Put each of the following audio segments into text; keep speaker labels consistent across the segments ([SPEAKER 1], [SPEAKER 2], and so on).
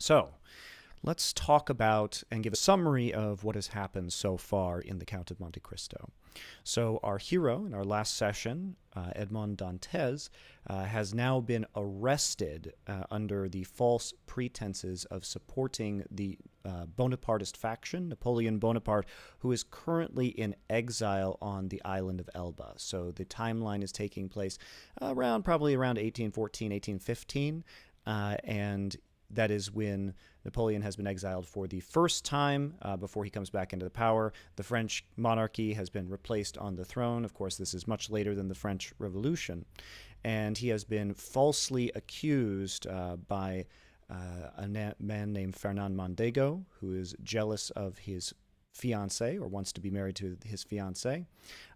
[SPEAKER 1] So, let's talk about and give a summary of what has happened so far in the Count of Monte Cristo. So our hero in our last session, Edmond Dantes, has now been arrested under the false pretenses of supporting the Bonapartist faction, Napoleon Bonaparte, who is currently in exile on the island of Elba. So the timeline is taking place probably around 1814, 1815, and that is when Napoleon has been exiled for the first time before he comes back into the power. The French monarchy has been replaced on the throne. Of course, this is much later than the French Revolution. And he has been falsely accused by a man named Fernand Mondego, who is jealous of his fiancée, or wants to be married to his fiancée,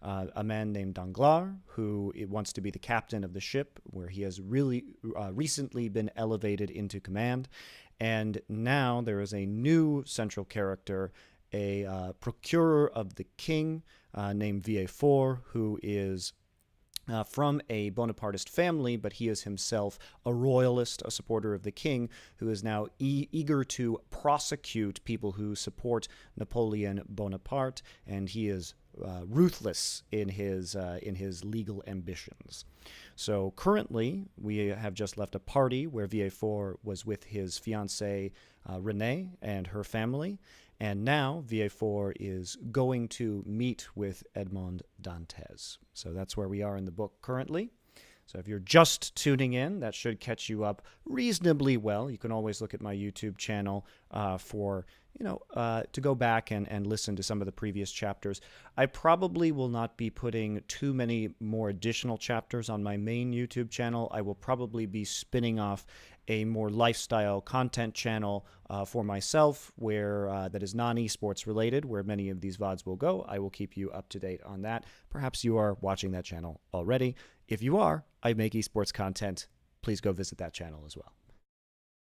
[SPEAKER 1] a man named Danglars, who wants to be the captain of the ship, where he has really recently been elevated into command. And now there is a new central character, a procurer of the king named Villefort, who is from a Bonapartist family, but he is himself a royalist, a supporter of the king, who is now eager to prosecute people who support Napoleon Bonaparte, and he is ruthless in his legal ambitions. So currently, we have just left a party where Villefort was with his fiancée Renée and her family, and now Villefort is going to meet with Edmond Dantes. So that's where we are in the book currently. So if you're just tuning in, that should catch you up reasonably well. You can always look at my YouTube channel to go back and listen to some of the previous chapters. I probably will not be putting too many more additional chapters on my main YouTube channel. I will probably be spinning off a more lifestyle content channel for myself, where that is non-esports related, where many of these VODs will go. I will keep you up to date on that. Perhaps you are watching that channel already. If you are, I make esports content. Please go visit that channel as well.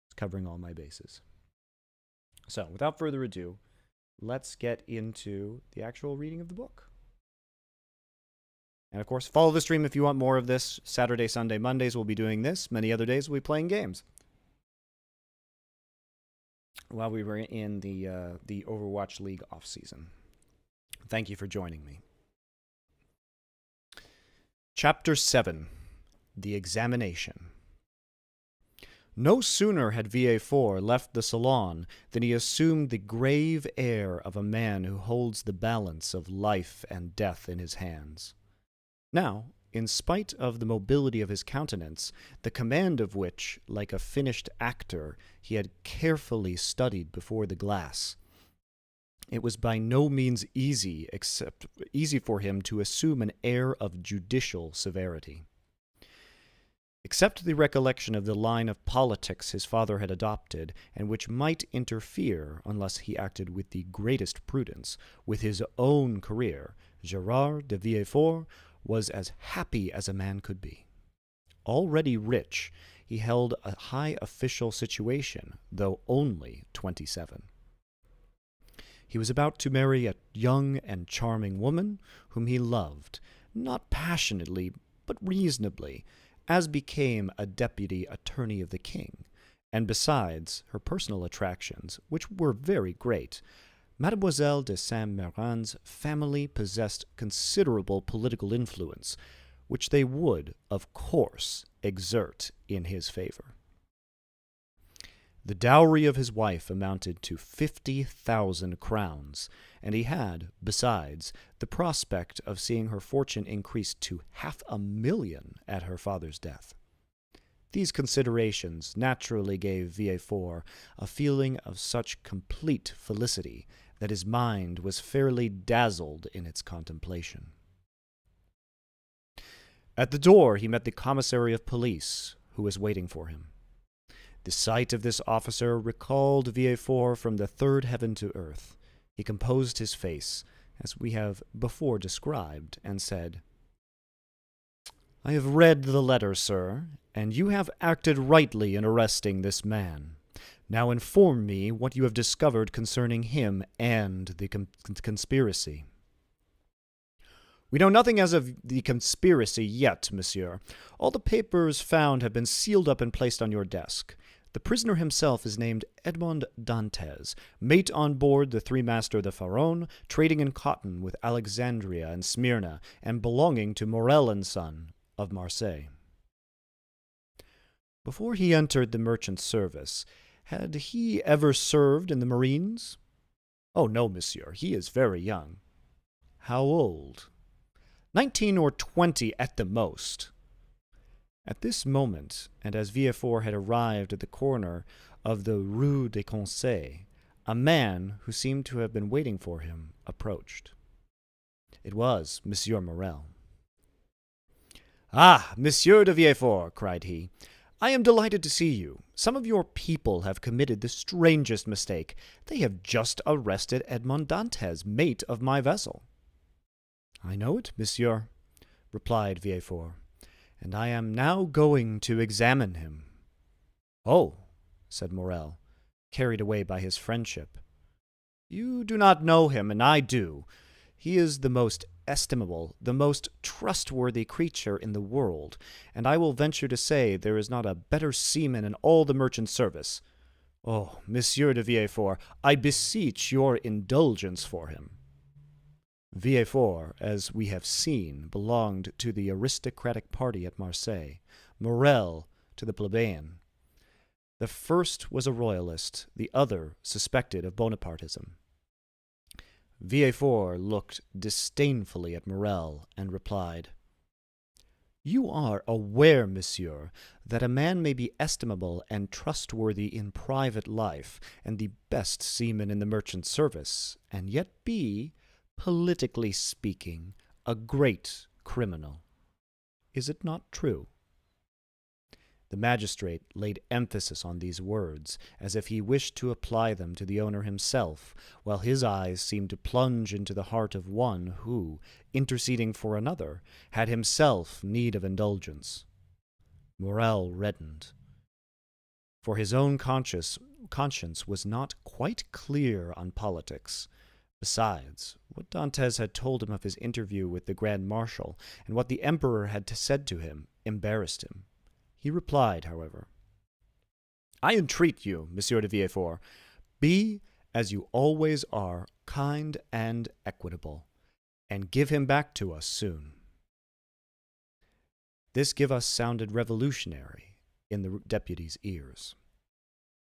[SPEAKER 1] It's covering all my bases. So, without further ado, let's get into the actual reading of the book. And of course, follow the stream if you want more of this. Saturday, Sunday, Mondays we'll be doing this. Many other days we'll be playing games. While we were in the Overwatch League off-season. Thank you for joining me. Chapter 7. The Examination. No sooner had Villefort left the salon than he assumed the grave air of a man who holds the balance of life and death in his hands. Now, in spite of the mobility of his countenance, the command of which, like a finished actor, he had carefully studied before the glass, it was by no means easy for him to assume an air of judicial severity. Except the recollection of the line of politics his father had adopted, and which might interfere, unless he acted with the greatest prudence, with his own career, Gerard de Villefort was as happy as a man could be. Already rich, he held a high official situation, though only 27. He was about to marry a young and charming woman whom he loved, not passionately, but reasonably, as became a deputy attorney of the king, and besides her personal attractions, which were very great, Mademoiselle de Saint-Méran's family possessed considerable political influence, which they would, of course, exert in his favor. The dowry of his wife amounted to 50,000 crowns, and he had, besides, the prospect of seeing her fortune increased to 500,000 at her father's death. These considerations naturally gave Villefort a feeling of such complete felicity that his mind was fairly dazzled in its contemplation. At the door he met the commissary of police, who was waiting for him. The sight of this officer recalled Villefort from the third heaven to earth. He composed his face, as we have before described, and said, "I have read the letter, sir, and you have acted rightly in arresting this man. Now inform me what you have discovered concerning him and the conspiracy." "We know nothing as of the conspiracy yet, monsieur. All the papers found have been sealed up and placed on your desk. The prisoner himself is named Edmond Dantès, mate on board the three-master the Pharaon, trading in cotton with Alexandria and Smyrna, and belonging to Morel and Son of Marseille. Before he entered the merchant service, had he ever served in the marines? Oh, no, monsieur, he is very young. How old? 19 or 20 at the most. At this moment, and as Villefort had arrived at the corner of the Rue des Conseils, a man who seemed to have been waiting for him approached. It was Monsieur Morel. "Ah, Monsieur de Villefort," cried he, "I am delighted to see you. Some of your people have committed the strangest mistake. They have just arrested Edmond Dantès, mate of my vessel." "I know it, monsieur," replied Villefort, "and I am now going to examine him." "Oh," said Morel, carried away by his friendship. "You do not know him, and I do. He is the most estimable, the most trustworthy creature in the world, and I will venture to say there is not a better seaman in all the merchant service. Oh, Monsieur de Villefort, I beseech your indulgence for him." Villefort, as we have seen, belonged to the aristocratic party at Marseille, Morel to the plebeian. The first was a royalist, the other suspected of Bonapartism. Villefort looked disdainfully at Morel and replied, "You are aware, monsieur, that a man may be estimable and trustworthy in private life, and the best seaman in the merchant service, and yet be, politically speaking, a great criminal. Is it not true?" The magistrate laid emphasis on these words, as if he wished to apply them to the owner himself, while his eyes seemed to plunge into the heart of one who, interceding for another, had himself need of indulgence. Morel reddened, for his own conscience was not quite clear on politics. Besides, what Dantès had told him of his interview with the Grand Marshal, and what the Emperor had said to him, embarrassed him. He replied, however, "I entreat you, Monsieur de Villefort, be, as you always are, kind and equitable, and give him back to us soon." This give us sounded revolutionary in the deputy's ears.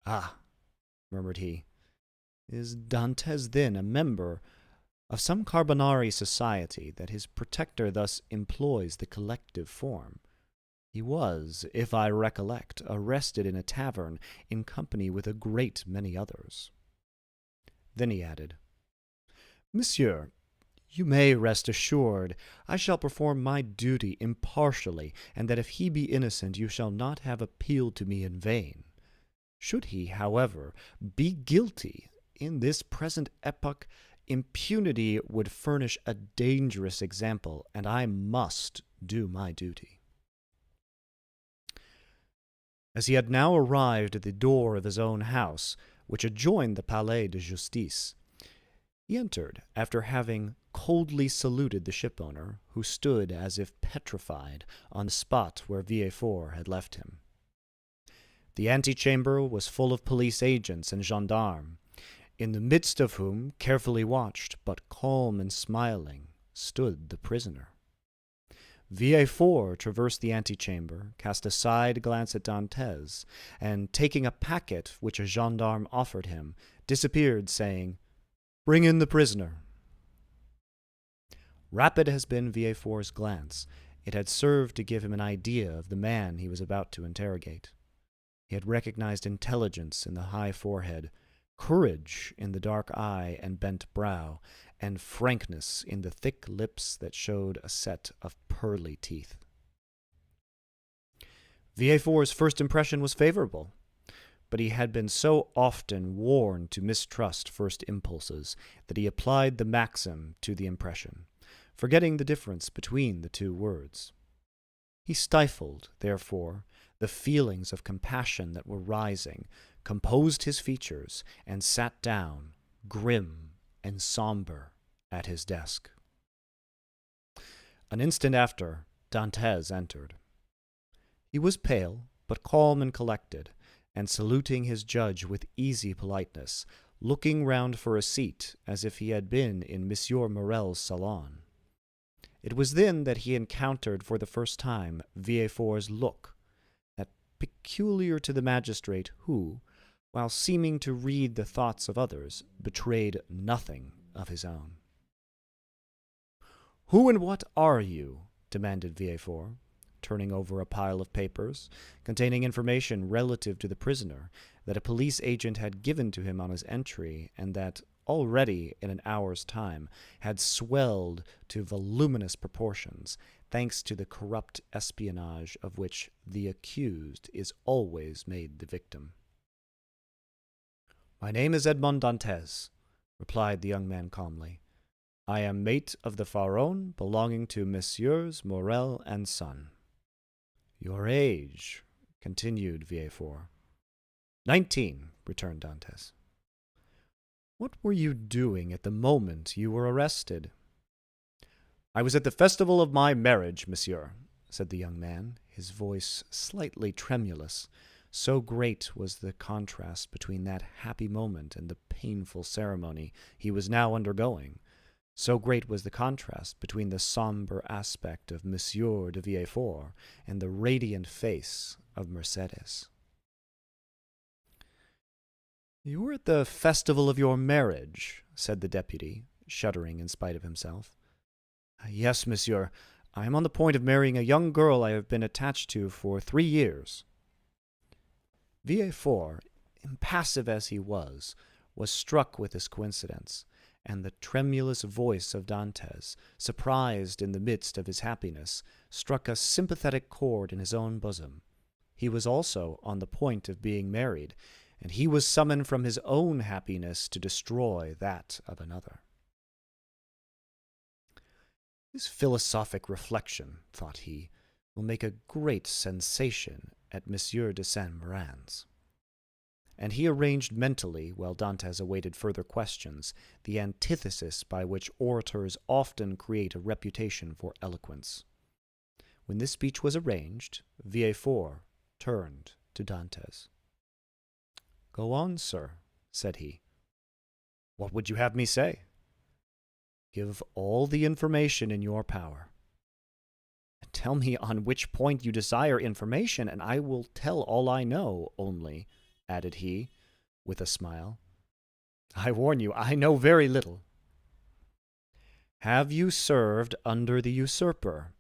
[SPEAKER 1] "Ah," murmured he, "is Dantès then a member of some Carbonari society that his protector thus employs the collective form? He was, if I recollect, arrested in a tavern in company with a great many others." Then he added, "Monsieur, you may rest assured I shall perform my duty impartially, and that if he be innocent you shall not have appealed to me in vain. Should he, however, be guilty, in this present epoch impunity would furnish a dangerous example, and I must do my duty." As he had now arrived at the door of his own house, which adjoined the Palais de Justice, he entered, after having coldly saluted the shipowner, who stood as if petrified on the spot where Villefort had left him. The antechamber was full of police agents and gendarmes, in the midst of whom, carefully watched, but calm and smiling, stood the prisoner. Villefort traversed the antechamber, cast a side glance at Dantès, and taking a packet which a gendarme offered him, disappeared, saying, "Bring in the prisoner." Rapid as been Villefort's glance, it had served to give him an idea of the man he was about to interrogate. He had recognized intelligence in the high forehead, courage in the dark eye and bent brow, and frankness in the thick lips that showed a set of pearly teeth. Villefort's first impression was favorable, but he had been so often warned to mistrust first impulses that he applied the maxim to the impression, forgetting the difference between the two words. He stifled, therefore, the feelings of compassion that were rising, composed his features, and sat down, grim and somber, at his desk. An instant after, Dantès entered. He was pale, but calm and collected, and saluting his judge with easy politeness, looking round for a seat as if he had been in Monsieur Morel's salon. It was then that he encountered for the first time Villefort's look, that peculiar to the magistrate who, while seeming to read the thoughts of others, betrayed nothing of his own. "Who and what are you?" demanded Villefort, turning over a pile of papers containing information relative to the prisoner that a police agent had given to him on his entry, and that already in an hour's time had swelled to voluminous proportions, thanks to the corrupt espionage of which the accused is always made the victim. "My name is Edmond Dantès," replied the young man calmly. "I am mate of the Pharaon belonging to Messieurs Morel and Son." "Your age," continued Villefort. 19, returned Dantès. "What were you doing at the moment you were arrested?" "I was at the festival of my marriage, monsieur," said the young man, his voice slightly tremulous, so great was the contrast between that happy moment and the painful ceremony he was now undergoing. So great was the contrast between the sombre aspect of Monsieur de Villefort and the radiant face of Mercédès. "You were at the festival of your marriage," said the deputy, shuddering in spite of himself. "Yes, monsieur. I am on the point of marrying a young girl I have been attached to for 3 years. Villefort, impassive as he was struck with this coincidence, and the tremulous voice of Dantès, surprised in the midst of his happiness, struck a sympathetic chord in his own bosom. He was also on the point of being married, and he was summoned from his own happiness to destroy that of another. "This philosophic reflection," thought he, "will make a great sensation at Monsieur de Saint-Méran's." And he arranged mentally, while Dantès awaited further questions, the antithesis by which orators often create a reputation for eloquence. When this speech was arranged, Villefort turned to Dantès. "Go on, sir," said he. "What would you have me say?" "Give all the information in your power." "Tell me on which point you desire information, and I will tell all I know, only," added he, with a smile, "I warn you, I know very little." "Have you served under the usurper?"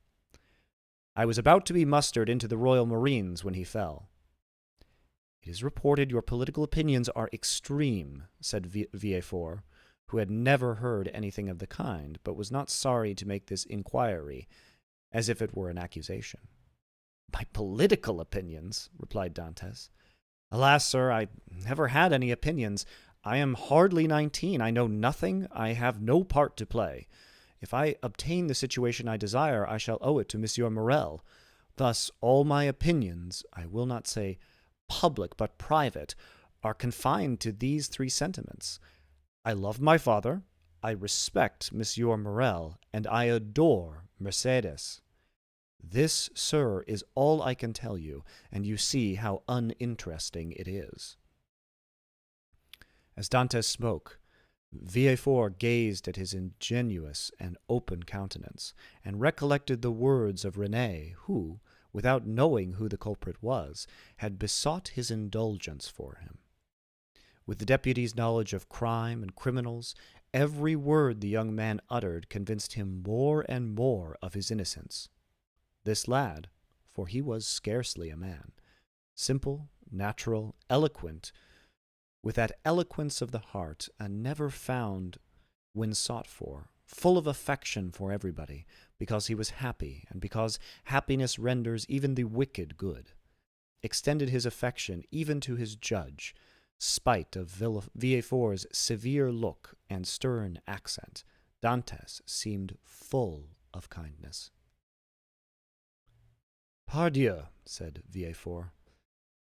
[SPEAKER 1] "I was about to be mustered into the Royal Marines when he fell." "It is reported your political opinions are extreme," said Villefort, who had never heard anything of the kind, but was not sorry to make this inquiry, as if it were an accusation. "My political opinions?" replied Dantès. "Alas, sir, I never had any opinions. I am hardly 19. I know nothing. I have no part to play. If I obtain the situation I desire, I shall owe it to Monsieur Morel. Thus, all my opinions, I will not say public, but private, are confined to these 3 sentiments. I love my father, I respect Monsieur Morel, and I adore Mercédès. This, sir, is all I can tell you, and you see how uninteresting it is." As Dantès spoke, Villefort gazed at his ingenuous and open countenance, and recollected the words of Renée, who, without knowing who the culprit was, had besought his indulgence for him. With the deputy's knowledge of crime and criminals, every word the young man uttered convinced him more and more of his innocence. This lad, for he was scarcely a man, simple, natural, eloquent, with that eloquence of the heart, and never found when sought for, full of affection for everybody, because he was happy, and because happiness renders even the wicked good, extended his affection even to his judge, spite of Villefort's severe look and stern accent. Dantès seemed full of kindness. "Pardieu," said Villefort,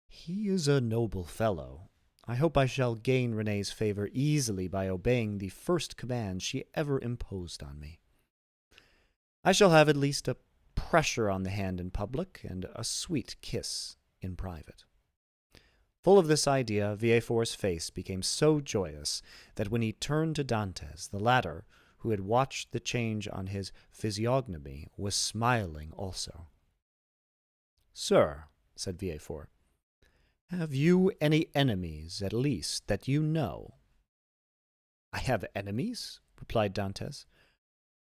[SPEAKER 1] "he is a noble fellow. I hope I shall gain Renée's favor easily by obeying the first command she ever imposed on me. I shall have at least a pressure on the hand in public and a sweet kiss in private." Full of this idea, Villefort's face became so joyous that when he turned to Dantès, the latter, who had watched the change on his physiognomy, was smiling also. "Sir," said Villefort, "have you any enemies, at least, that you know?" "I have enemies?" replied Dantès.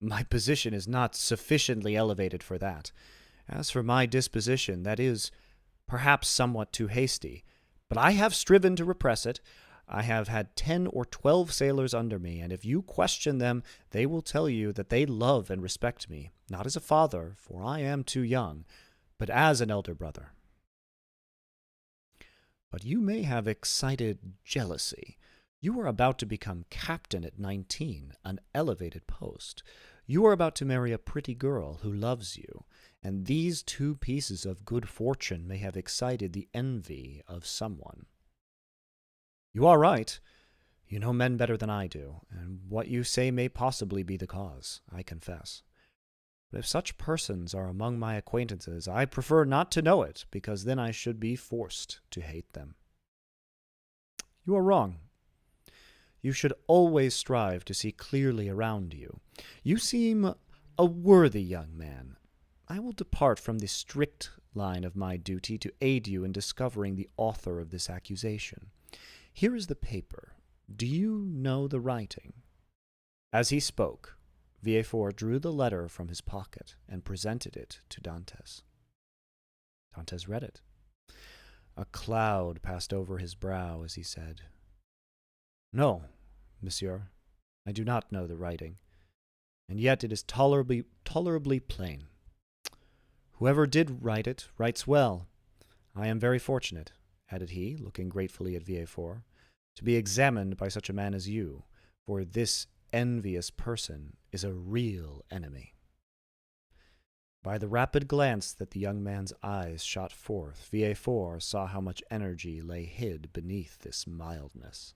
[SPEAKER 1] "My position is not sufficiently elevated for that. As for my disposition, that is, perhaps, somewhat too hasty, but I have striven to repress it. I have had 10 or 12 sailors under me, and if you question them, they will tell you that they love and respect me, not as a father, for I am too young, but as an elder brother. But you may have excited jealousy. You are about to become captain at 19, an elevated post. You are about to marry a pretty girl who loves you, and these two pieces of good fortune may have excited the envy of someone." "You are right. You know men better than I do, and what you say may possibly be the cause, I confess. But if such persons are among my acquaintances, I prefer not to know it, because then I should be forced to hate them." "You are wrong. You should always strive to see clearly around you. You seem a worthy young man. I will depart from the strict line of my duty to aid you in discovering the author of this accusation. Here is the paper. Do you know the writing?" As he spoke, Villefort drew the letter from his pocket and presented it to Dantès. Dantès read it. A cloud passed over his brow as he said, "No, monsieur, I do not know the writing, and yet it is tolerably plain. Whoever did write it writes well. I am very fortunate," added he, looking gratefully at Villefort, "to be examined by such a man as you, for this envious person is a real enemy." By the rapid glance that the young man's eyes shot forth, Villefort saw how much energy lay hid beneath this mildness.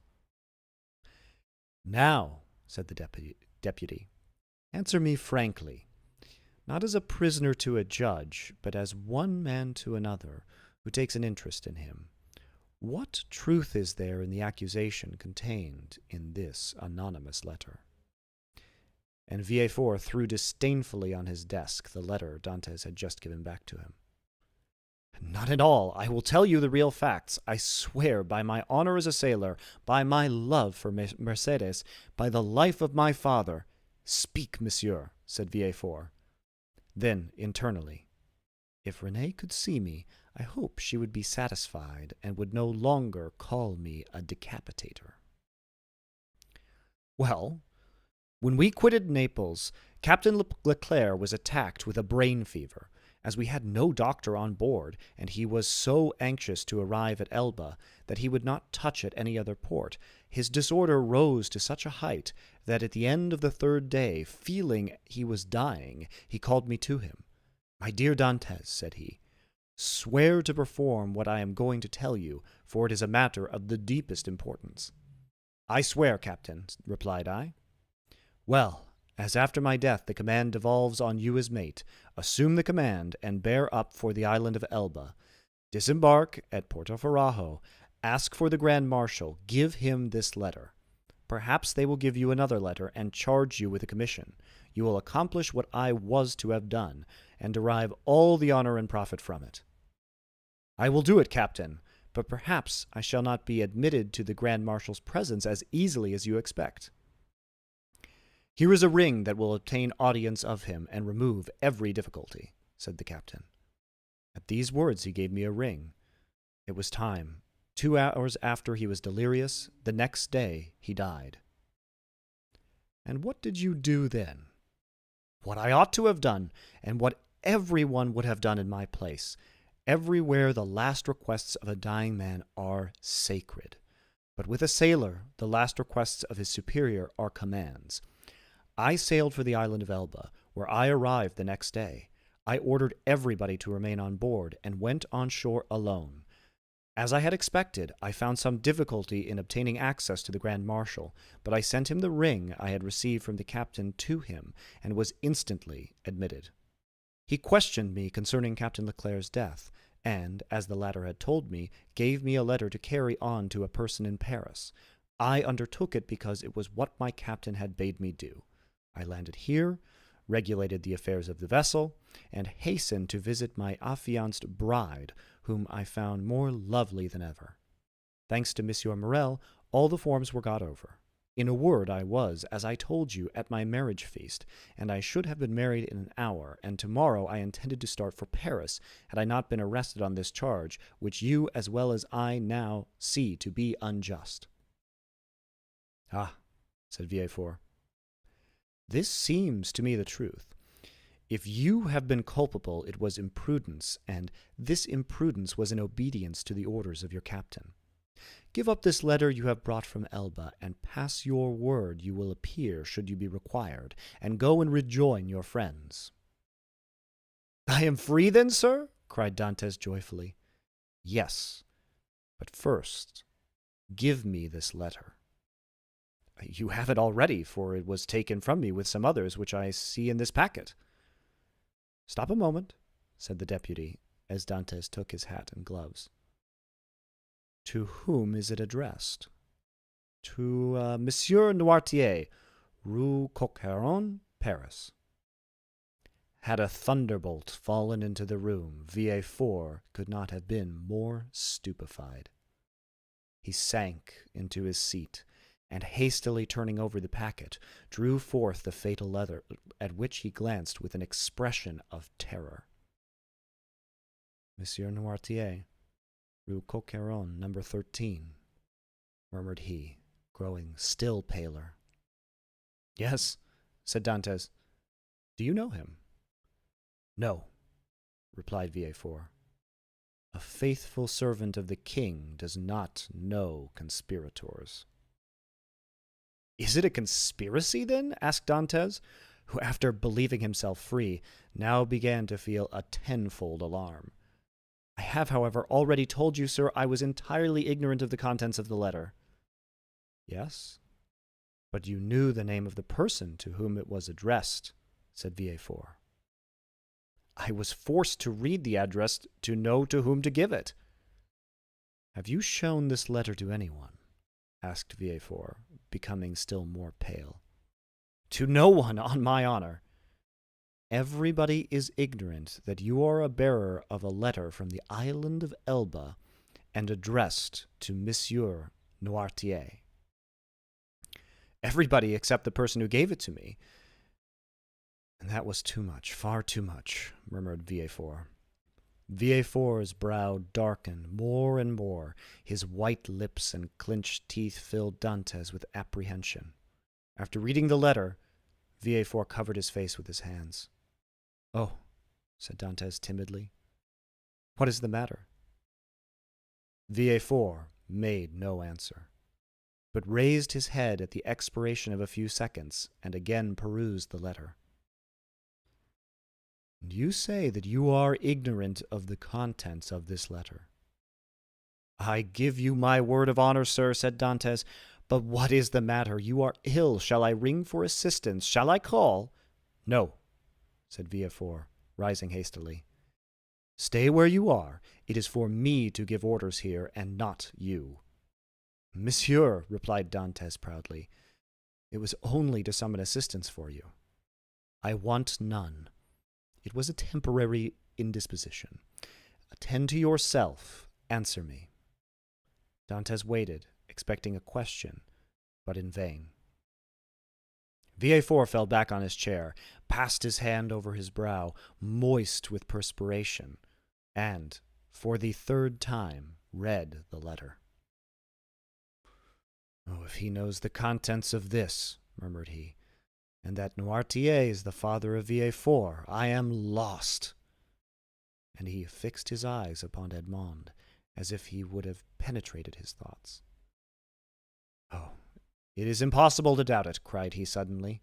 [SPEAKER 1] "Now," said the deputy, "answer me frankly, not as a prisoner to a judge, but as one man to another who takes an interest in him. What truth is there in the accusation contained in this anonymous letter?" And Villefort threw disdainfully on his desk the letter Dantès had just given back to him. "Not at all. I will tell you the real facts. I swear by my honor as a sailor, by my love for Mercédès, by the life of my father—" "Speak, monsieur," said Villefort. Then, internally, "If Renée could see me, I hope she would be satisfied and would no longer call me a decapitator." "Well, when we quitted Naples, Captain Leclerc was attacked with a brain fever. As we had no doctor on board, and he was so anxious to arrive at Elba that he would not touch at any other port, his disorder rose to such a height that at the end of the 3rd day, feeling he was dying, he called me to him. 'My dear Dantès,' said he, 'swear to perform what I am going to tell you, for it is a matter of the deepest importance.' 'I swear, Captain,' replied I. 'Well, as after my death the command devolves on you as mate, assume the command and bear up for the island of Elba. Disembark at Porto Ferrajo, ask for the Grand Marshal, give him this letter. Perhaps they will give you another letter and charge you with a commission. You will accomplish what I was to have done, and derive all the honor and profit from it.' 'I will do it, Captain, but perhaps I shall not be admitted to the Grand Marshal's presence as easily as you expect.' 'Here is a ring that will obtain audience of him and remove every difficulty,' said the captain. At these words he gave me a ring. It was time. 2 hours after he was delirious. The next day he died." "And what did you do then?" "What I ought to have done, and what everyone would have done in my place. Everywhere the last requests of a dying man are sacred. But with a sailor, the last requests of his superior are commands. I sailed for the island of Elba, where I arrived the next day. I ordered everybody to remain on board, and went on shore alone. As I had expected, I found some difficulty in obtaining access to the Grand Marshal, but I sent him the ring I had received from the captain to him, and was instantly admitted. He questioned me concerning Captain Leclerc's death, and, as the latter had told me, gave me a letter to carry on to a person in Paris. I undertook it because it was what my captain had bade me do. I landed here, regulated the affairs of the vessel, and hastened to visit my affianced bride, whom I found more lovely than ever. Thanks to Monsieur Morel, all the forms were got over. In a word, I was, as I told you, at my marriage feast, and I should have been married in an hour, and tomorrow I intended to start for Paris, had I not been arrested on this charge, which you as well as I now see to be unjust. Ah, said Villefort, this seems to me the truth. If you have been culpable, it was imprudence, and this imprudence was in obedience to the orders of your captain. Give up this letter you have brought from Elba, and pass your word you will appear should you be required, and go and rejoin your friends. I am free then, sir? Cried Dantès joyfully. Yes, but first, give me this letter. You have it already, for it was taken from me with some others which I see in this packet. Stop a moment, said the deputy, as Dantès took his hat and gloves. To whom is it addressed? To Monsieur Noirtier, Rue Coq-Héron, Paris. Had a thunderbolt fallen into the room, Villefort could not have been more stupefied. He sank into his seat, and hastily turning over the packet, drew forth the fatal letter, at which he glanced with an expression of terror. Monsieur Noirtier, Rue Coq-Héron, number 13, murmured he, growing still paler. Yes, said Dantès. Do you know him? No, replied Villefort. A faithful servant of the king does not know conspirators. Is it a conspiracy, then? Asked Dantès, who, after believing himself free, now began to feel a tenfold alarm. I have, however, already told you, sir, I was entirely ignorant of the contents of the letter. Yes, but you knew the name of the person to whom it was addressed, said Villefort. I was forced to read the address to know to whom to give it. Have you shown this letter to anyone? Asked Villefort, becoming still more pale. To no one, on my honor. Everybody is ignorant that you are a bearer of a letter from the island of Elba and addressed to Monsieur Noirtier. Everybody except the person who gave it to me. And that was too much, far too much, murmured Villefort. Villefort's brow darkened more and more. His white lips and clenched teeth filled Dantès with apprehension. After reading the letter, Villefort covered his face with his hands. Oh, said Dantès timidly. What is the matter? Villefort made no answer, but raised his head at the expiration of a few seconds and again perused the letter. And you say that you are ignorant of the contents of this letter. I give you my word of honor, sir, said Dantès. But what is the matter? You are ill. Shall I ring for assistance? Shall I call? No, said Villefort, rising hastily. Stay where you are. It is for me to give orders here, and not you. Monsieur, replied Dantès proudly, it was only to summon assistance for you. I want none. It was a temporary indisposition. Attend to yourself. Answer me. Dantès waited, expecting a question, but in vain. Villefort fell back on his chair, passed his hand over his brow, moist with perspiration, and, for the third time, read the letter. Oh, if he knows the contents of this, murmured he, and that Noirtier is the father of Villefort, I am lost. And he fixed his eyes upon Edmond, as if he would have penetrated his thoughts. Oh, it is impossible to doubt it, cried he suddenly.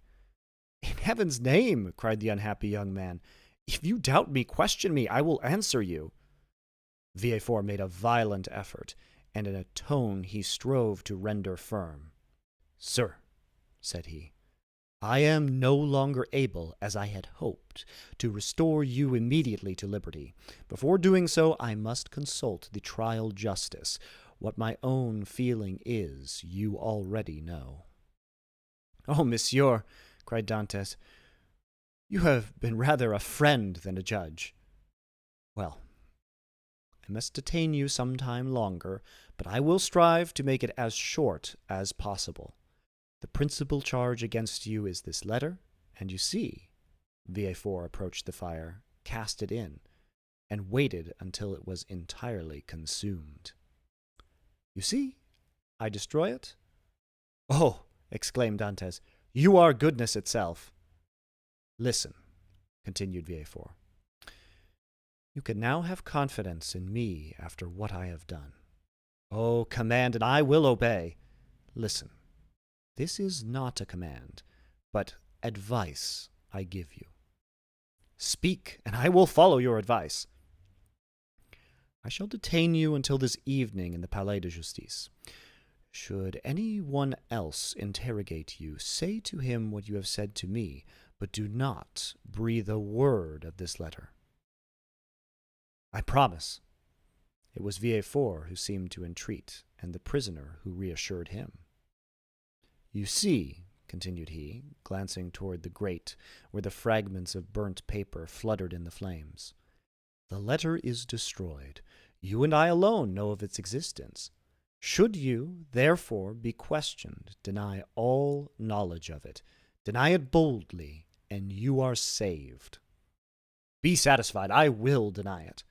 [SPEAKER 1] In heaven's name, cried the unhappy young man, if you doubt me, question me, I will answer you. Villefort made a violent effort, and in a tone he strove to render firm. Sir, said he, I am no longer able, as I had hoped, to restore you immediately to liberty. Before doing so, I must consult the trial justice. What my own feeling is, you already know." "Oh, monsieur," cried Dantes, "you have been rather a friend than a judge." "Well, I must detain you some time longer, but I will strive to make it as short as possible. The principal charge against you is this letter, and you see," Villefort approached the fire, cast it in, and waited until it was entirely consumed. "You see, I destroy it?" "Oh," exclaimed Dantès, "you are goodness itself." "Listen," continued Villefort. "You can now have confidence in me after what I have done. Oh, command, and I will obey. Listen, this is not a command, but advice I give you. Speak, and I will follow your advice. I shall detain you until this evening in the Palais de Justice. Should any one else interrogate you, say to him what you have said to me, but do not breathe a word of this letter." "I promise." It was Villefort who seemed to entreat, and the prisoner who reassured him. "You see," continued he, glancing toward the grate, where the fragments of burnt paper fluttered in the flames, "the letter is destroyed. You and I alone know of its existence. Should you, therefore, be questioned, deny all knowledge of it. Deny it boldly, and you are saved. Be satisfied, I will deny it.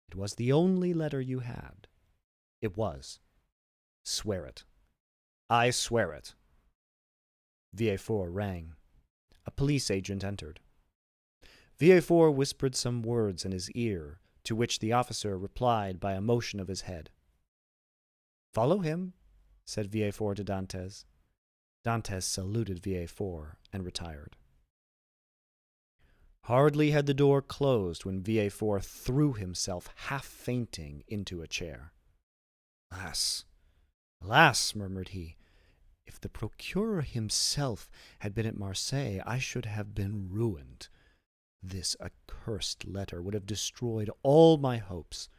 [SPEAKER 1] It was the only letter you had. It was. Swear it." "I swear it." Villefort rang. A police agent entered. Villefort whispered some words in his ear, to which the officer replied by a motion of his head. "Follow him," said Villefort to Dantès. Dantès saluted Villefort and retired. Hardly had the door closed when Villefort threw himself, half fainting, into a chair. "Alas, alas," murmured he, "if the procureur himself had been at Marseilles, I should have been ruined. This accursed letter would have destroyed all my hopes.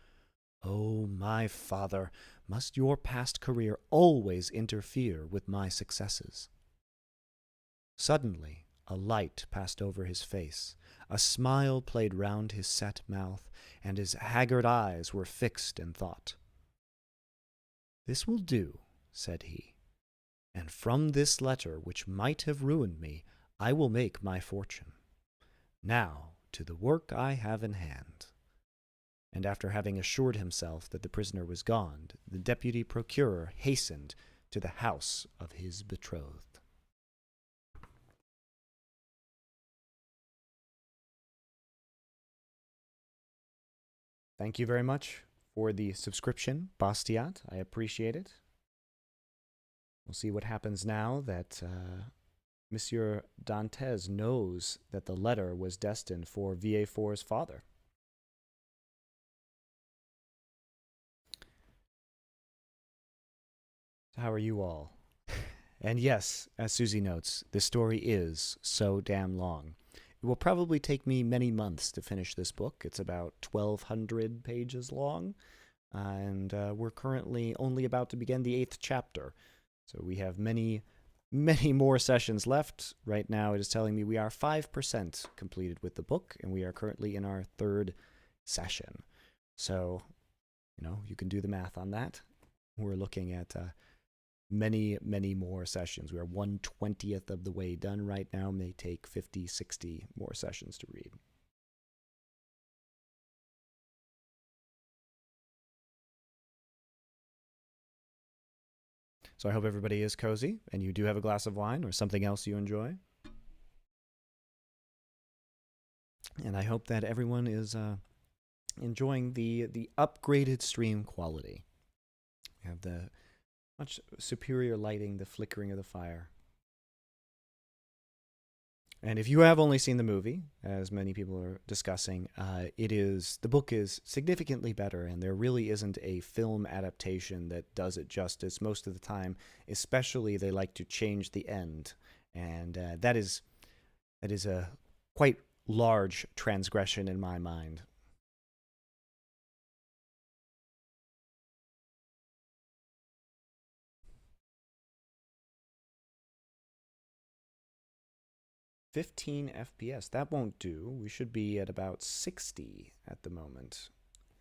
[SPEAKER 1] Oh, my father, must your past career always interfere with my successes?" Suddenly, a light passed over his face, a smile played round his set mouth, and his haggard eyes were fixed in thought. "This will do," said he, "and from this letter, which might have ruined me, I will make my fortune. Now to the work I have in hand." And after having assured himself that the prisoner was gone, the deputy procureur hastened to the house of his betrothed. Thank you very much for the subscription, Bastiat. I appreciate it. We'll see what happens now that Monsieur Dantès knows that the letter was destined for Villefort's father. How are you all? And yes, as Susie notes, this story is so damn long. It will probably take me many months to finish this book. It's about 1,200 pages long, and we're currently only about to begin the 8th chapter. So we have many more sessions left. Right now it is telling me we are 5% completed with the book, and we are currently in our 3rd session. So, you can do the math on that. We're looking at many more sessions. We are 1/20th of the way done right now. May take 50, 60 more sessions to read. So I hope everybody is cozy and you do have a glass of wine or something else you enjoy. And I hope that everyone is enjoying the upgraded stream quality. We have the much superior lighting, the flickering of the fire. And if you have only seen the movie, as many people are discussing, the book is significantly better, and there really isn't a film adaptation that does it justice most of the time. Especially, they like to change the end And that is a quite large transgression in my mind. "15 FPS. That won't do. We should be at about 60 at the moment.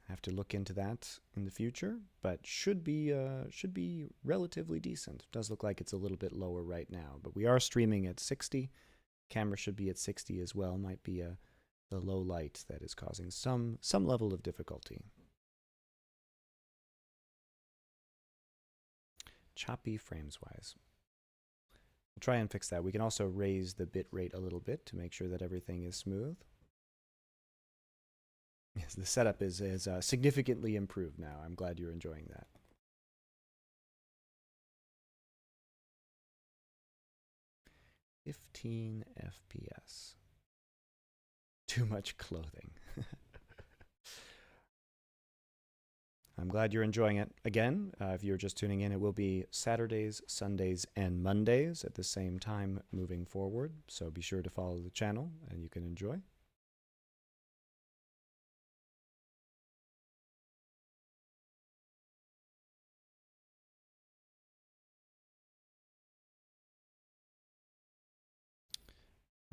[SPEAKER 1] I have to look into that in the future, but should be relatively decent. Does look like it's a little bit lower right now, but we are streaming at 60. Camera should be at 60 as well. Might be the low light that is causing some level of difficulty. Choppy frames wise. We'll try and fix that. We can also raise the bit rate a little bit to make sure that everything is smooth. Yes, the setup is significantly improved now. I'm glad you're enjoying that. "15 FPS. Too much clothing." I'm glad you're enjoying it. Again, if you're just tuning in, it will be Saturdays, Sundays, and Mondays at the same time moving forward. So be sure to follow the channel and you can enjoy.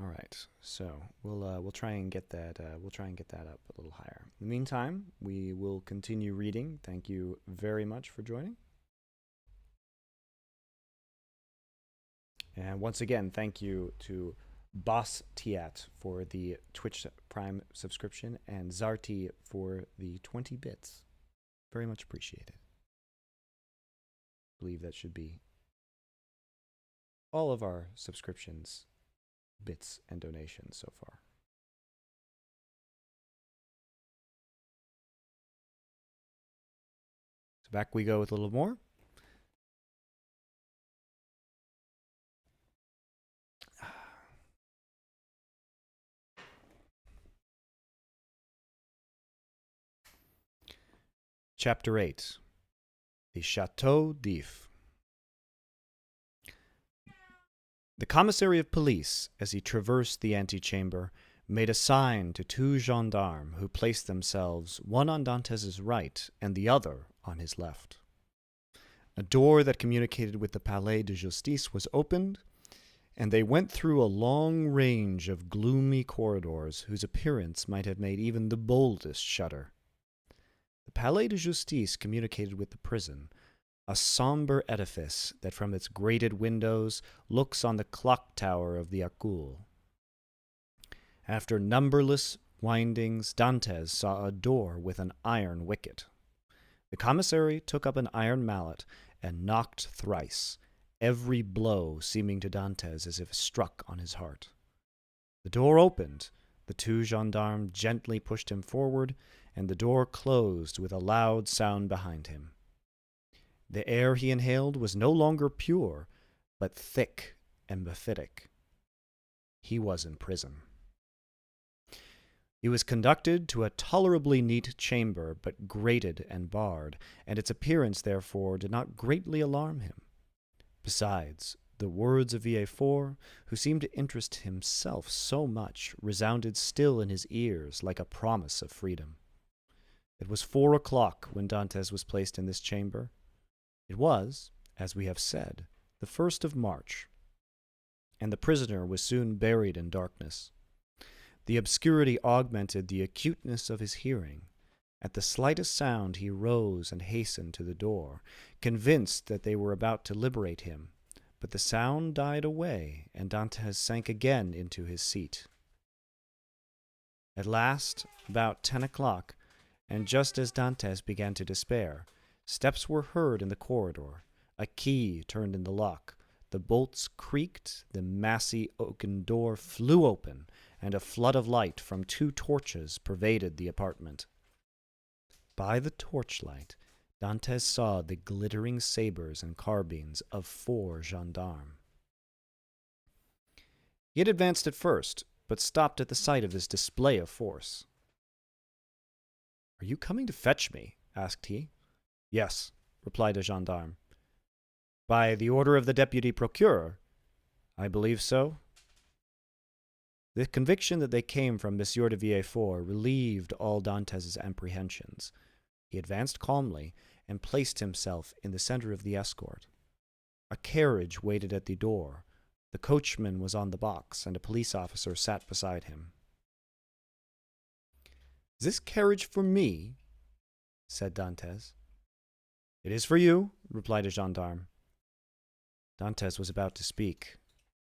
[SPEAKER 1] All right, so we'll try and get that up a little higher. In the meantime, we will continue reading. Thank you very much for joining. And once again, thank you to Boss Tiat for the Twitch Prime subscription and Zarti for the 20 bits. Very much appreciated. I believe that should be all of our subscriptions, bits, and donations so far. So back we go with a little more. Chapter 8. The Chateau d'If. The commissary of police, as he traversed the antechamber, made a sign to two gendarmes who placed themselves one on Dantès' right and the other on his left. A door that communicated with the Palais de Justice was opened, and they went through a long range of gloomy corridors whose appearance might have made even the boldest shudder. The Palais de Justice communicated with the prison, a somber edifice that from its grated windows looks on the clock tower of the Accoules. After numberless windings, Dantès saw a door with an iron wicket. The commissary took up an iron mallet and knocked thrice, every blow seeming to Dantès as if struck on his heart. The door opened, the two gendarmes gently pushed him forward, and the door closed with a loud sound behind him. The air he inhaled was no longer pure, but thick and mephitic. He was in prison. He was conducted to a tolerably neat chamber, but grated and barred, and its appearance, therefore, did not greatly alarm him. Besides, the words of Villefort, who seemed to interest himself so much, resounded still in his ears like a promise of freedom. It was 4 o'clock when Dantès was placed in this chamber. It was, as we have said, the 1st of March, and the prisoner was soon buried in darkness. The obscurity augmented the acuteness of his hearing. At the slightest sound he rose and hastened to the door, convinced that they were about to liberate him, but the sound died away, and Dantès sank again into his seat. At last, about 10 o'clock, and just as Dantès began to despair, steps were heard in the corridor, a key turned in the lock, the bolts creaked, the massy oaken door flew open, and a flood of light from 2 torches pervaded the apartment. By the torchlight, Dantès saw the glittering sabers and carbines of 4 gendarmes. He had advanced at first, but stopped at the sight of this display of force. "Are you coming to fetch me?" asked he. "Yes," replied a gendarme. "By the order of the deputy procureur?" I believe so. The conviction that they came from Monsieur de Villefort relieved all Dantès' apprehensions. He advanced calmly and placed himself in the center of the escort. A carriage waited at the door. The coachman was on the box, and a police officer sat beside him. "Is this carriage for me?" said Dantès. "It is for you," replied a gendarme. Dantès was about to speak,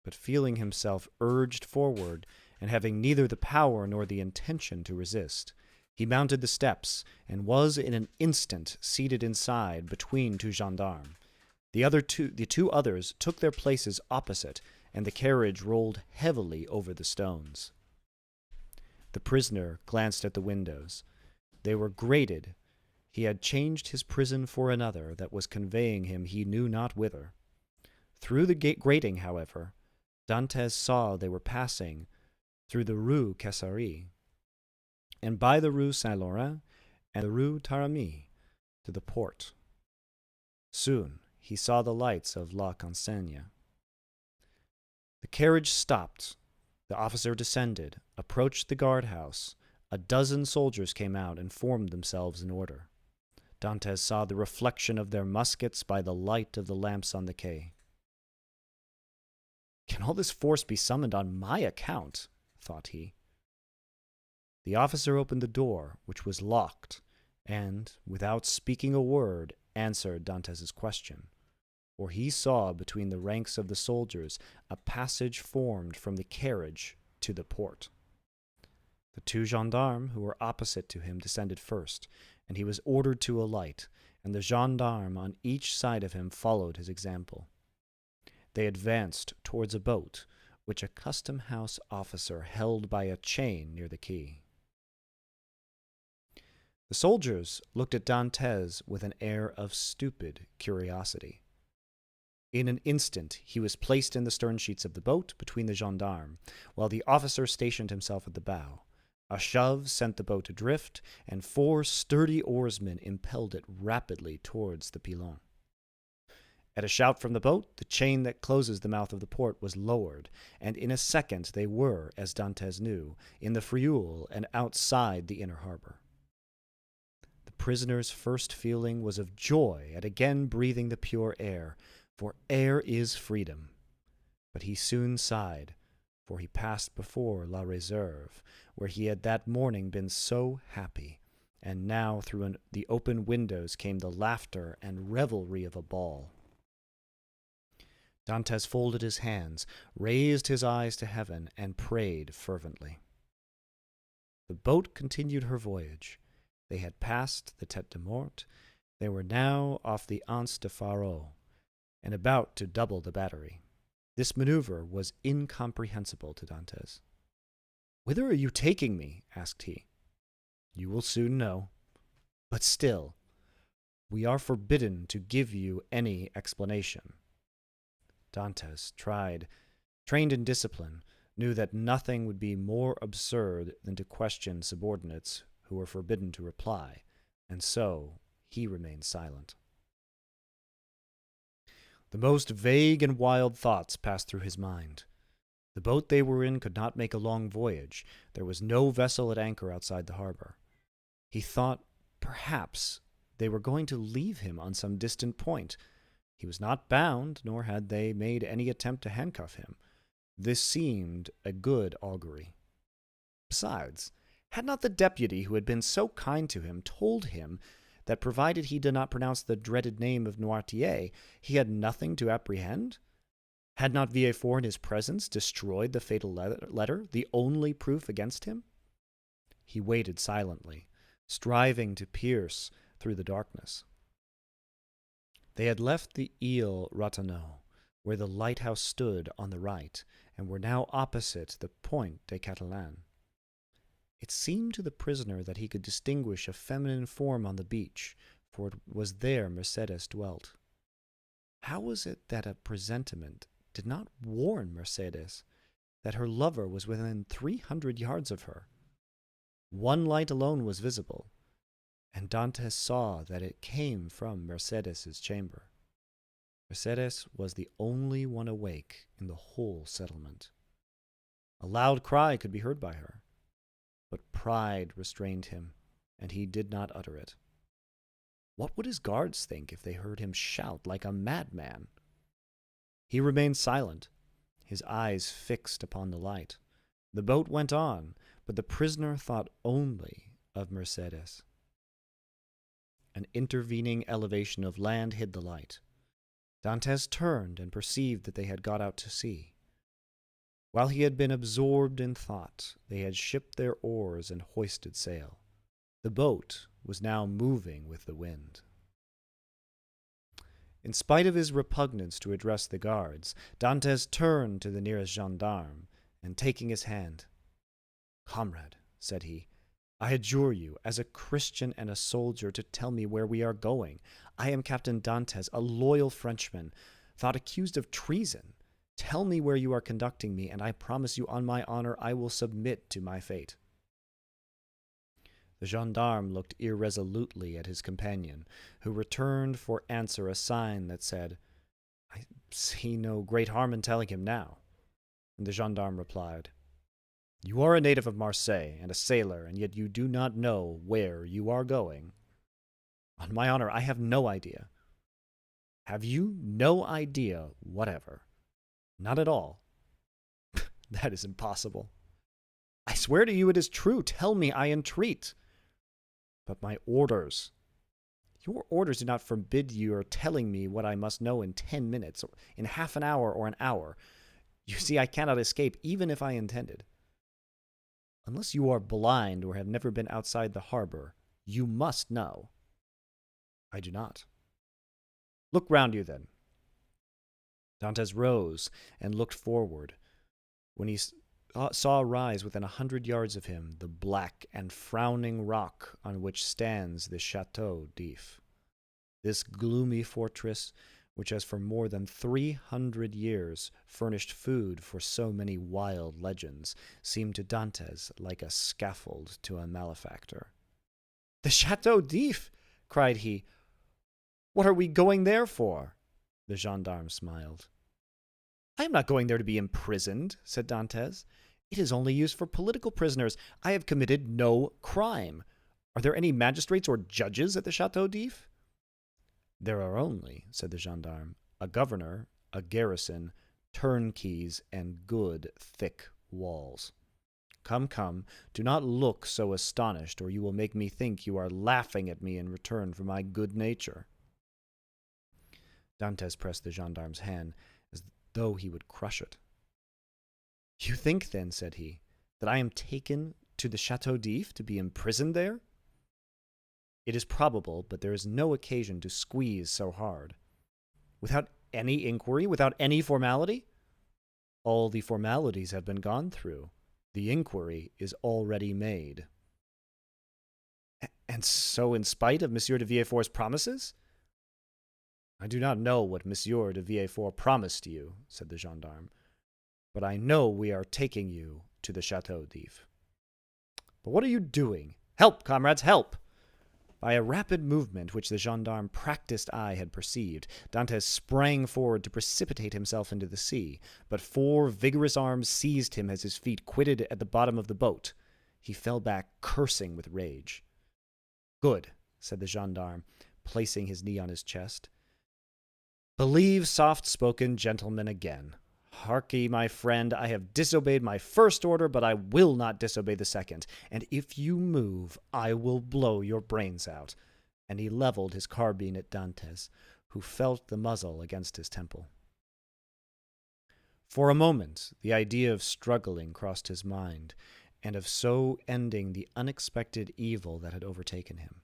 [SPEAKER 1] but feeling himself urged forward, and having neither the power nor the intention to resist, he mounted the steps, and was in an instant seated inside between two gendarmes. The two others took their places opposite, and the carriage rolled heavily over the stones. The prisoner glanced at the windows. They were grated. He had changed his prison for another that was conveying him he knew not whither. Through the grating, however, Dantès saw they were passing through the Rue Caisserie, and by the Rue Saint-Laurent and the Rue Taramis to the port. Soon he saw the lights of La Consigne. The carriage stopped. The officer descended, approached the guardhouse. A dozen soldiers came out and formed themselves in order. Dantès saw the reflection of their muskets by the light of the lamps on the quay. "Can all this force be summoned on my account?" thought he. The officer opened the door, which was locked, and, without speaking a word, answered Dantès' question, for he saw between the ranks of the soldiers a passage formed from the carriage to the port. The two gendarmes who were opposite to him descended first, and he was ordered to alight, and the gendarme on each side of him followed his example. They advanced towards a boat, which a custom-house officer held by a chain near the quay. The soldiers looked at Dantès with an air of stupid curiosity. In an instant he was placed in the stern sheets of the boat between the gendarmes, while the officer stationed himself at the bow. A shove sent the boat adrift, and 4 sturdy oarsmen impelled it rapidly towards the Pilon. At a shout from the boat, the chain that closes the mouth of the port was lowered, and in a second they were, as Dantès knew, in the Frioul and outside the inner harbor. The prisoner's first feeling was of joy at again breathing the pure air, for air is freedom. But he soon sighed, for he passed before La Réserve, where he had that morning been so happy, and now through the open windows came the laughter and revelry of a ball. Dantès folded his hands, raised his eyes to heaven, and prayed fervently. The boat continued her voyage. They had passed the Tête de Mort. They were now off the Anse de Faro, and about to double the battery. This maneuver was incomprehensible to Dantès. "Whither are you taking me?" asked he. "You will soon know. But still, we are forbidden to give you any explanation." Dantès, trained in discipline, knew that nothing would be more absurd than to question subordinates who were forbidden to reply, and so he remained silent. The most vague and wild thoughts passed through his mind. The boat they were in could not make a long voyage. There was no vessel at anchor outside the harbor. He thought, perhaps, they were going to leave him on some distant point. He was not bound, nor had they made any attempt to handcuff him. This seemed a good augury. Besides, had not the deputy who had been so kind to him told him that provided he did not pronounce the dreaded name of Noirtier, he had nothing to apprehend? Had not Villefort in his presence destroyed the fatal letter, the only proof against him? He waited silently, striving to pierce through the darkness. They had left the Île Ratonneau, where the lighthouse stood on the right, and were now opposite the Point des Catalans. It seemed to the prisoner that he could distinguish a feminine form on the beach, for it was there Mercédès dwelt. How was it that a presentiment did not warn Mercédès that her lover was within 300 yards of her? One light alone was visible, and Dantès saw that it came from Mercédès' chamber. Mercedes was the only one awake in the whole settlement. A loud cry could be heard by her, but pride restrained him, and he did not utter it. What would his guards think if they heard him shout like a madman? He remained silent, his eyes fixed upon the light. The boat went on, but the prisoner thought only of Mercedes. An intervening elevation of land hid the light. Dantès turned and perceived that they had got out to sea. While he had been absorbed in thought, they had shipped their oars and hoisted sail. The boat was now moving with the wind. In spite of his repugnance to address the guards, Dantès turned to the nearest gendarme, and taking his hand, "Comrade," said he, "I adjure you, as a Christian and a soldier, to tell me where we are going. I am Captain Dantès, a loyal Frenchman, thought accused of treason. Tell me where you are conducting me, and I promise you on my honor I will submit to my fate." The gendarme looked irresolutely at his companion, who returned for answer a sign that said, "I see no great harm in telling him now." And the gendarme replied, "You are a native of Marseille and a sailor, and yet you do not know where you are going." "On my honor, I have no idea." "Have you no idea whatever?" "Not at all." "That is impossible." "I swear to you it is true. Tell me, I entreat." "But my orders—" "Your orders do not forbid your telling me what I must know in 10 minutes, or in half an hour, or an hour. You see, I cannot escape, even if I intended." "Unless you are blind or have never been outside the harbor, you must know." "I do not." "Look round you, then." Dantès rose and looked forward. When he saw rise within 100 yards of him the black and frowning rock on which stands the Château d'If. This gloomy fortress, which has for more than 300 years furnished food for so many wild legends, seemed to Dantès like a scaffold to a malefactor. "The Château d'If!" cried he. "What are we going there for?" The gendarme smiled. "I am not going there to be imprisoned," said Dantès. "It is only used for political prisoners. I have committed no crime. Are there any magistrates or judges at the Château d'If?" "There are only," said the gendarme, "a governor, a garrison, turnkeys, and good, thick walls. Come, come, do not look so astonished, or you will make me think you are laughing at me in return for my good nature." Dantès pressed the gendarme's hand as though he would crush it. "You think, then," said he, "that I am taken to the Château d'If to be imprisoned there?" "It is probable, but there is no occasion to squeeze so hard." "Without any inquiry, without any formality?" "All the formalities have been gone through. The inquiry is already made." "And so in spite of Monsieur de Villefort's promises?" "I do not know what Monsieur de Villefort promised you," said the gendarme, "but I know we are taking you to the Château d'If." "But what are you doing? Help, comrades, help!" By a rapid movement which the gendarme's practiced eye had perceived, Dantès sprang forward to precipitate himself into the sea, but 4 vigorous arms seized him as his feet quitted at the bottom of the boat. He fell back, cursing with rage. "Good," said the gendarme, placing his knee on his chest. "Believe soft-spoken gentlemen again. Harkee, my friend, I have disobeyed my first order, but I will not disobey the second, and if you move, I will blow your brains out." And he leveled his carbine at Dantès, who felt the muzzle against his temple. For a moment, the idea of struggling crossed his mind, and of so ending the unexpected evil that had overtaken him.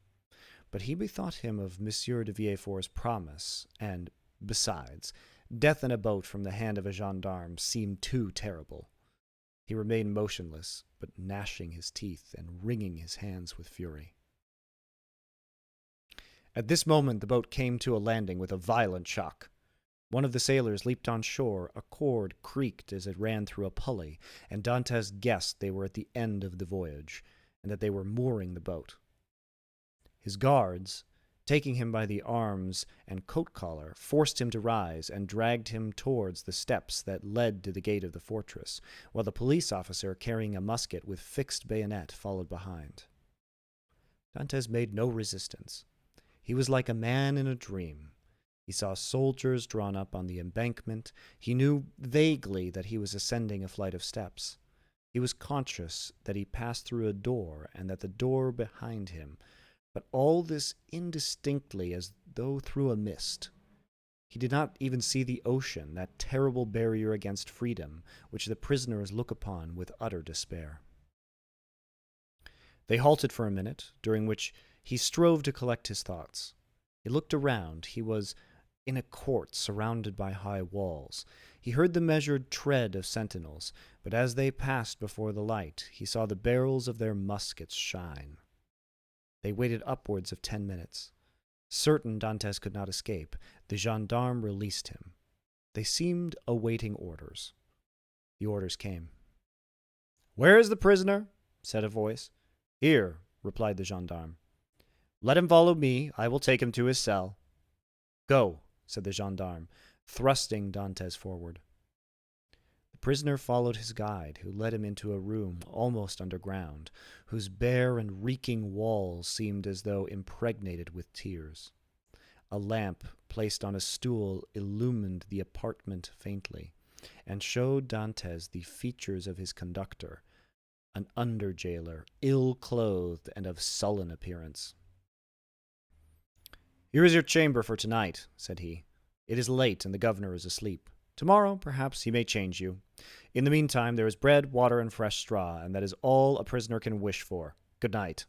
[SPEAKER 1] But he bethought him of Monsieur de Villefort's promise, and, besides, death in a boat from the hand of a gendarme seemed too terrible. He remained motionless, but gnashing his teeth and wringing his hands with fury. At this moment the boat came to a landing with a violent shock. One of the sailors leaped on shore, a cord creaked as it ran through a pulley, and Dantès guessed they were at the end of the voyage, and that they were mooring the boat. His guards, Taking him by the arms and coat collar, forced him to rise and dragged him towards the steps that led to the gate of the fortress, while the police officer carrying a musket with fixed bayonet followed behind. Dantes made no resistance. He was like a man in a dream. He saw soldiers drawn up on the embankment. He knew vaguely that he was ascending a flight of steps. He was conscious that he passed through a door and that the door behind him, but all this indistinctly as though through a mist. He did not even see the ocean, that terrible barrier against freedom, which the prisoners look upon with utter despair. They halted for a minute, during which he strove to collect his thoughts. He looked around. He was in a court surrounded by high walls. He heard the measured tread of sentinels, but as they passed before the light, he saw the barrels of their muskets shine. They waited upwards of 10 minutes. Certain Dantes could not escape, the gendarme released him. They seemed awaiting orders. The orders came. "Where is the prisoner?" said a voice. "Here," replied the gendarme. "Let him follow me. I will take him to his cell." "Go," said the gendarme, thrusting Dantes forward. The prisoner followed his guide, who led him into a room almost underground, whose bare and reeking walls seemed as though impregnated with tears. A lamp placed on a stool illumined the apartment faintly, and showed Dantes the features of his conductor, an under-jailer, ill-clothed and of sullen appearance. "Here is your chamber for tonight," said he. "It is late, and the governor is asleep. Tomorrow, perhaps, he may change you. In the meantime, there is bread, water, and fresh straw, and that is all a prisoner can wish for. Good night."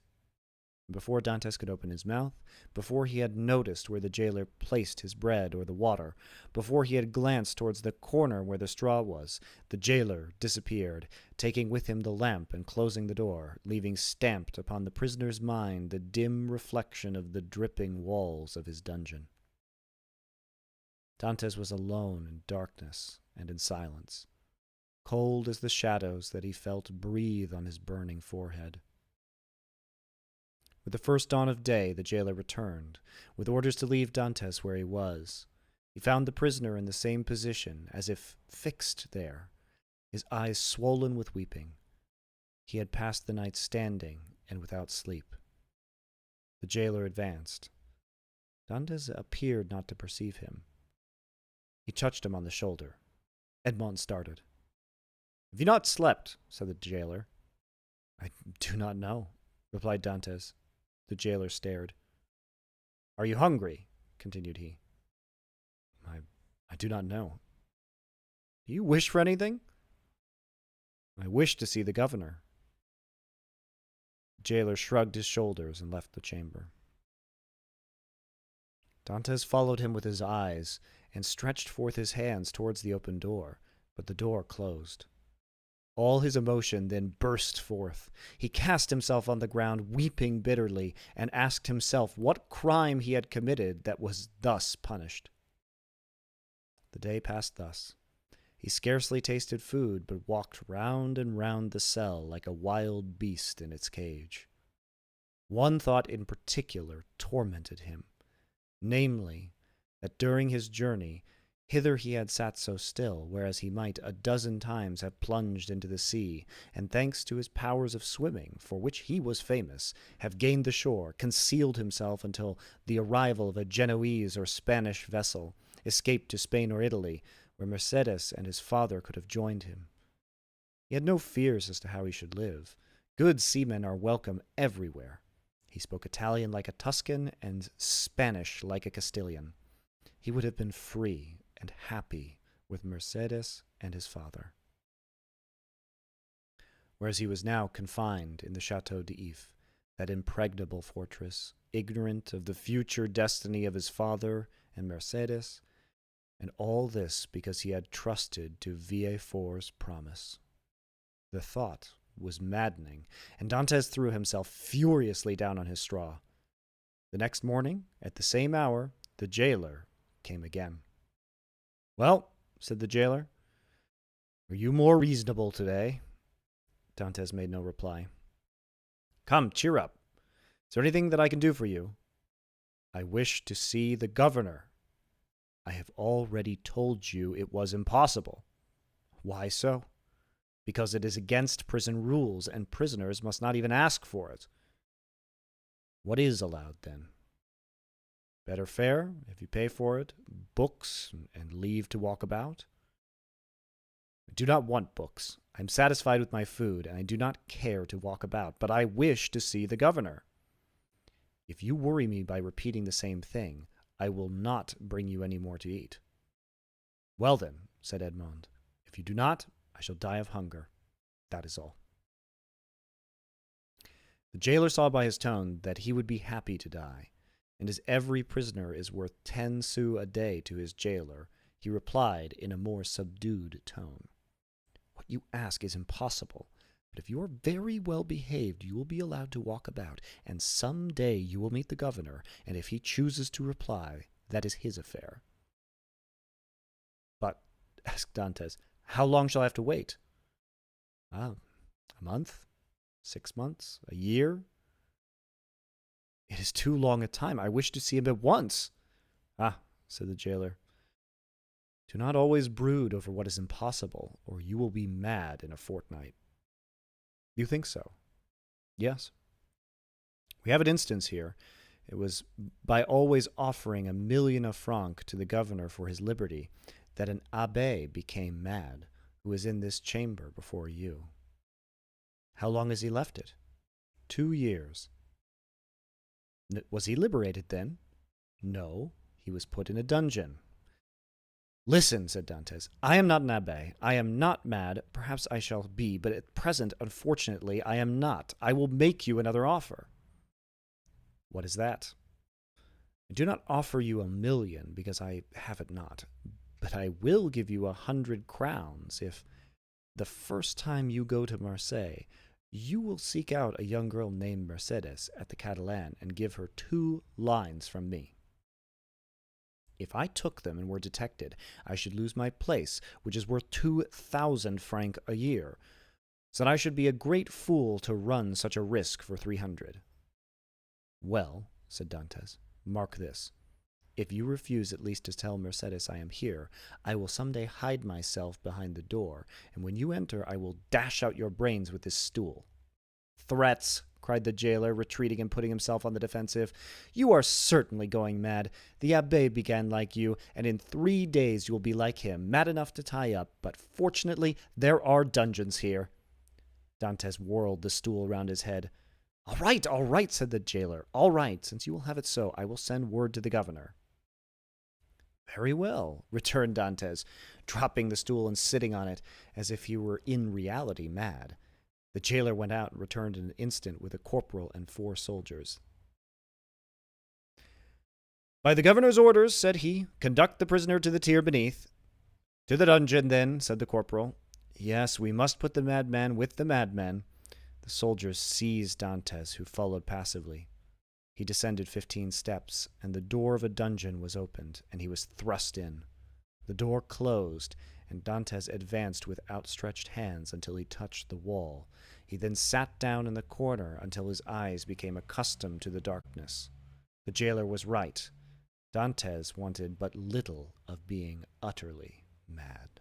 [SPEAKER 1] And before Dantes could open his mouth, before he had noticed where the jailer placed his bread or the water, before he had glanced towards the corner where the straw was, the jailer disappeared, taking with him the lamp and closing the door, leaving stamped upon the prisoner's mind the dim reflection of the dripping walls of his dungeon. Dantes was alone in darkness and in silence, cold as the shadows that he felt breathe on his burning forehead. With the first dawn of day, the jailer returned, with orders to leave Dantes where he was. He found the prisoner in the same position, as if fixed there, his eyes swollen with weeping. He had passed the night standing and without sleep. The jailer advanced. Dantes appeared not to perceive him. He touched him on the shoulder. Edmond started. "Have you not slept?" said the jailer. "I do not know," replied Dantes. The jailer stared. "Are you hungry?" continued he. I do not know." "Do you wish for anything?" "I wish to see the governor." The jailer shrugged his shoulders and left the chamber. Dantes followed him with his eyes and stretched forth his hands towards the open door, but the door closed. All his emotion then burst forth. He cast himself on the ground, weeping bitterly, and asked himself what crime he had committed that was thus punished. The day passed thus. He scarcely tasted food, but walked round and round the cell like a wild beast in its cage. One thought in particular tormented him, namely, that during his journey hither he had sat so still, whereas he might a dozen times have plunged into the sea, and thanks to his powers of swimming, for which he was famous, have gained the shore, concealed himself until the arrival of a Genoese or Spanish vessel, escaped to Spain or Italy, where Mercedes and his father could have joined him. He had no fears as to how he should live. Good seamen are welcome everywhere. He spoke Italian like a Tuscan and Spanish like a Castilian. He would have been free and happy with Mercedes and his father. Whereas he was now confined in the Chateau d'If, that impregnable fortress, ignorant of the future destiny of his father and Mercedes, and all this because he had trusted to Villefort's promise. The thought was maddening, and Dantes threw himself furiously down on his straw. The next morning, at the same hour, the jailer came again. "Well," said the jailer, "are you more reasonable today?" Dantes made no reply. "Come, cheer up. Is there anything that I can do for you?" I wish to see the governor. I have already told you it was impossible. Why so? Because it is against prison rules, and prisoners must not even ask for it. What is allowed, then? Better fare, if you pay for it, books, and leave to walk about? I do not want books. I am satisfied with my food, and I do not care to walk about, but I wish to see the governor. If you worry me by repeating the same thing, I will not bring you any more to eat. Well then, said Edmond, if you do not, I shall die of hunger. That is all. The jailer saw by his tone that he would be happy to die, and as every prisoner is worth 10 sous a day to his jailer, he replied in a more subdued tone. What you ask is impossible, but if you are very well behaved, you will be allowed to walk about, and some day you will meet the governor, and if he chooses to reply, that is his affair. But, asked Dantès, how long shall I have to wait? A month? 6 months? A year? It is too long a time. I wish to see him at once. Ah, said the jailer, do not always brood over what is impossible, or you will be mad in a fortnight. You think so? Yes. We have an instance here. It was by always offering 1,000,000 francs to the governor for his liberty that an abbé became mad, who is in this chamber before you. How long has he left it? 2 years. Was he liberated then? No, he was put in a dungeon. Listen, said Dantès, I am not an abbé. I am not mad. Perhaps I shall be, but at present, unfortunately, I am not. I will make you another offer. What is that? I do not offer you 1,000,000 because I have it not, but I will give you 100 crowns if, the first time you go to Marseille, you will seek out a young girl named Mercedes at the Catalan and give her 2 lines from me. If I took them and were detected, I should lose my place, which is worth 2,000 francs a year, so that I should be a great fool to run such a risk for 300. Well, said Dantès, mark this. If you refuse at least to tell Mercedes I am here, I will some day hide myself behind the door, and when you enter I will dash out your brains with this stool. Threats, cried the jailer, retreating and putting himself on the defensive. You are certainly going mad. The abbé began like you, and in 3 days you will be like him, mad enough to tie up, but fortunately there are dungeons here. Dantès whirled the stool round his head. All right, said the jailer. All right, since you will have it so, I will send word to the governor. Very well, returned Dantès, dropping the stool and sitting on it, as if he were in reality mad. The jailer went out and returned in an instant with a corporal and 4 soldiers. By the governor's orders, said he, conduct the prisoner to the tier beneath. To the dungeon, then, said the corporal. Yes, we must put the madman with the madmen. The soldiers seized Dantès, who followed passively. He descended 15 steps, and the door of a dungeon was opened, and he was thrust in. The door closed, and Dantès advanced with outstretched hands until he touched the wall. He then sat down in the corner until his eyes became accustomed to the darkness. The jailer was right. Dantès wanted but little of being utterly mad.